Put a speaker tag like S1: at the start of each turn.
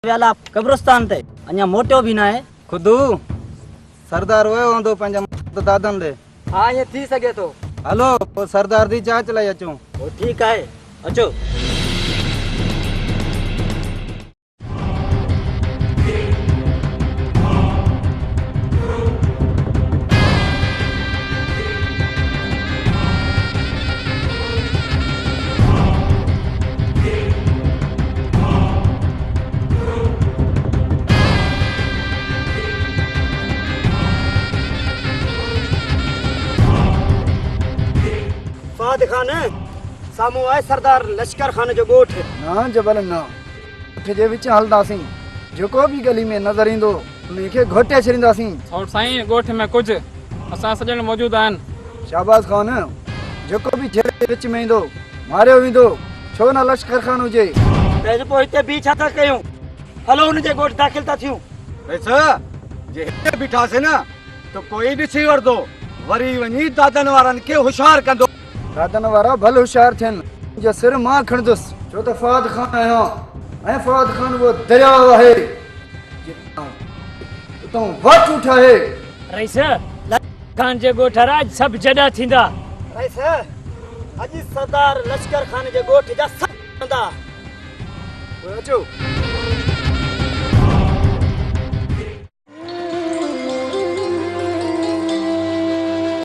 S1: वाला कब्रिस्तान ते अन्या मोटो भी ना है
S2: खुदू सरदार वो होंदो पंजा तो दादन दे
S1: हाँ ये थी सके तो
S2: हलो वो सरदार दी चाह चलाई अचूं
S1: वो ठीक है अचो फाद खान सामू आए सरदार लश्कर खान जो गोठ
S2: ना जबल ना उठ जे विच हलदासीं जेको भी गली में नजर ईंदो उनखे घोटे छड़ींदासीं
S3: और साईं गोठ में कुछ असां सजण मौजूद आहिनि
S2: शाबाश खान जेको भी जेड़े विच में ईंदो मारियो वेंदो छो न लश्कर खान हुजे
S1: तेज पो हिते बी छा था कयूं हलो उन जे गोठ दाखिल था थियूं
S4: ऐसा जे हिते बीठासे ना तो कोई ॾिसी वठंदो वरी वञी दादन वारनि खे होशियार कंदो
S2: दादन वारा भल होशियार थियनि जो सिर मां खणंदुसि छो त फवाद खान आहियां ऐं फवाद खान वो दरिया आहे उतां वट उठाए
S5: रईस खान जे गोठ राज सब जॾा थींदा
S1: रईस अॼु सरदार लश्कर खान जे गोठ जा सब कंदा
S2: अचो